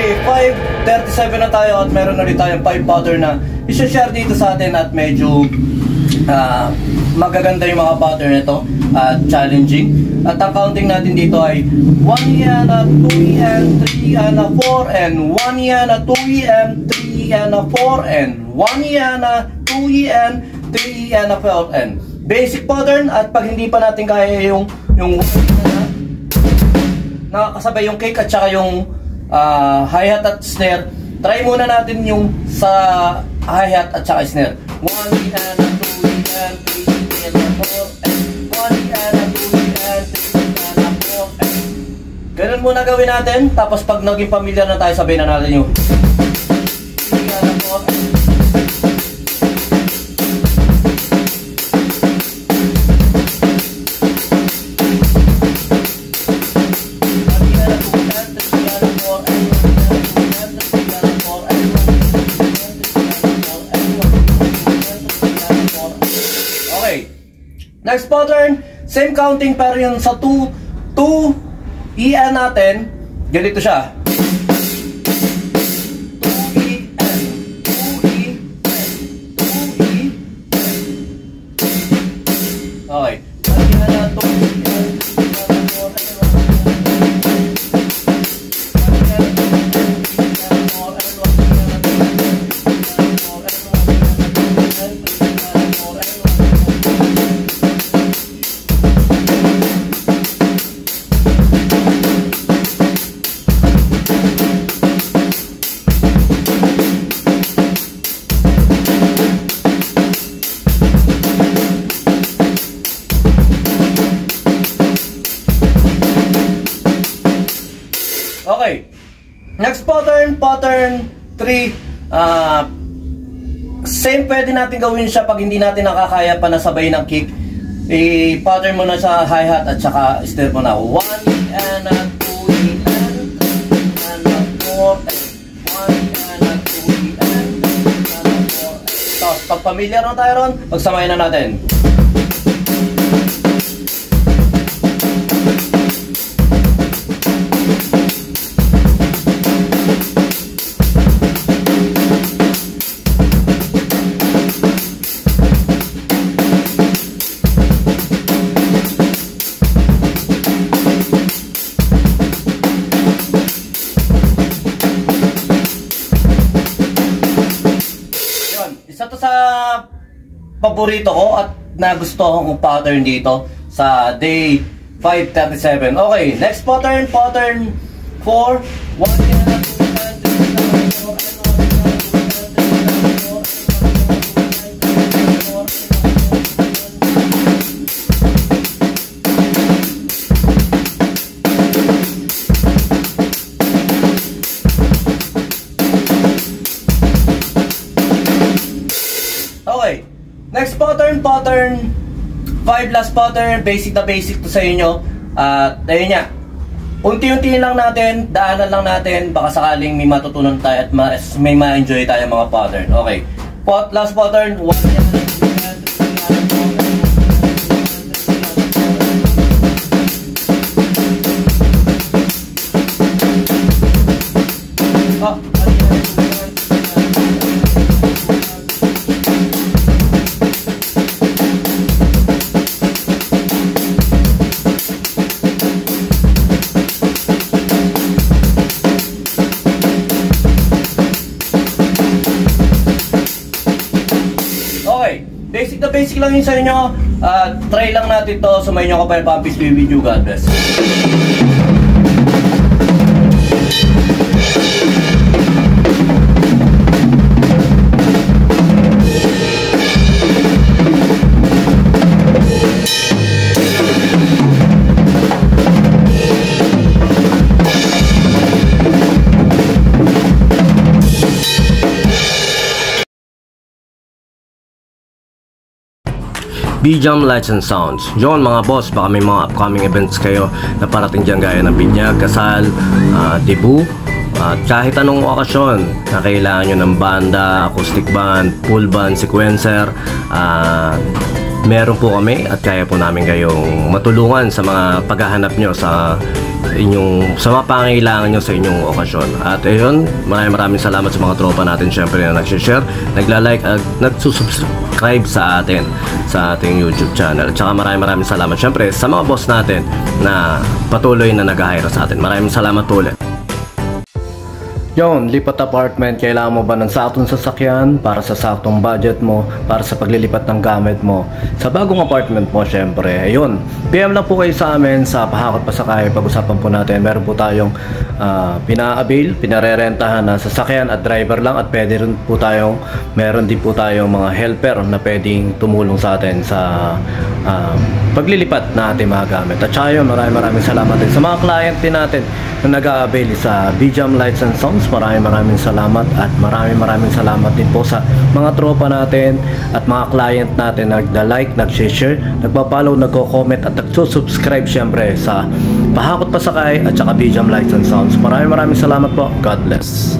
Okay, 5:37 na tayo at meron ulit tayong 5 pattern na i-share dito sa atin at medyo magaganda yung mga pattern nito at challenging. At ang counting natin dito ay 1 EN, 2 EN, 3 EN, 4 EN, 1 EN, 2 EN, 3 EN, 4 EN, 1 EN, 2 EN, 3 EN, 4 EN. Basic pattern. At pag hindi pa natin kaya yung nakakasabay yung kick at saka yung hi-hat at snare, try muna natin yung sa hi-hat at saka snare. 1 EN, 2 EN, 3 EN, 4 EN, 1 EN, 2 EN, 3 EN, 4 EN. Ganun muna gawin natin. Tapos pag naging familiar na tayo, sabihin na natin yung 3 EN, 4 EN. Next pattern, same counting pero yung sa 2 EN natin, ganito siya. 2 EN, 2 EN, 2 EN. Okay. Okay, next pattern, pattern 3. Same pwede natin gawin siya pag hindi natin nakakaya pa nasabay ng kick. I-pattern mo na sa hi-hat at saka snare mo na 1 EN, 2 EN, 3 EN, 4 EN, 1 EN, 2 EN, 3 EN, 4 EN. Tapos pag familiar na tayo ron, pagsamahin na natin. Isa to sa paborito ko at nagustuhan kong pattern dito sa day 5:37. Okay, next pattern, pattern 4. 1 EN, 2 EN, 3 EN, 4 EN. Okay, next pattern, pattern 5, last pattern, basic na basic to sa inyo. At ayun nga, unti-unti lang natin, daanan lang natin, baka sakaling may matutunan tayo at may ma-enjoy tayo mga pattern. Okay, last pattern, 1 EN, 2 EN, 3 EN, 4 EN. Basic na basic lang yun sa inyo. Try lang natin to. Sumayin nyo ko pa yung Pampis video. God bless. B-Jam Lights and Sounds. Yun mga boss, baka may mga upcoming events kayo na parating dyan gaya ng binyag, kasal, debut, At kahit anong okasyon na kailangan nyo ng banda, acoustic band, full band, sequencer, meron po kami at kaya po namin kayong matulungan sa mga paghahanap nyo sa mga pangailangan nyo sa inyong okasyon. At ayun, maraming salamat sa mga tropa natin syempre na nag-share, nagla-like at nagsusubscribe sa atin sa ating YouTube channel. At saka maraming salamat syempre sa mga boss natin na patuloy na nag-hire sa atin. Maraming salamat ulit. Yon, lipat apartment, kailangan mo ba ng saktong sasakyan para sa saktong budget mo, para sa paglilipat ng gamit mo sa bagong apartment mo syempre. Ayun, PM lang po kayo sa amin sa Pahakot Pasakay. Pag-usapan po natin, meron po tayong pina-avail, pinarerentahan na sasakyan at driver lang, at meron din po tayong mga helper na pwedeng tumulong sa atin sa paglilipat na ating mga gamit. At saka yun, maraming salamat din sa mga client din natin na nag-a-avail sa BJAM Lights and Sounds. Maraming salamat, at maraming salamat din po sa mga tropa natin at mga client natin na nagda-like, nag-share, nagpa-follow, nagko-comment at nagsusubscribe syempre sa Pahakot Pasakay at saka BJAM Lights and Sounds. Maraming salamat po. God bless.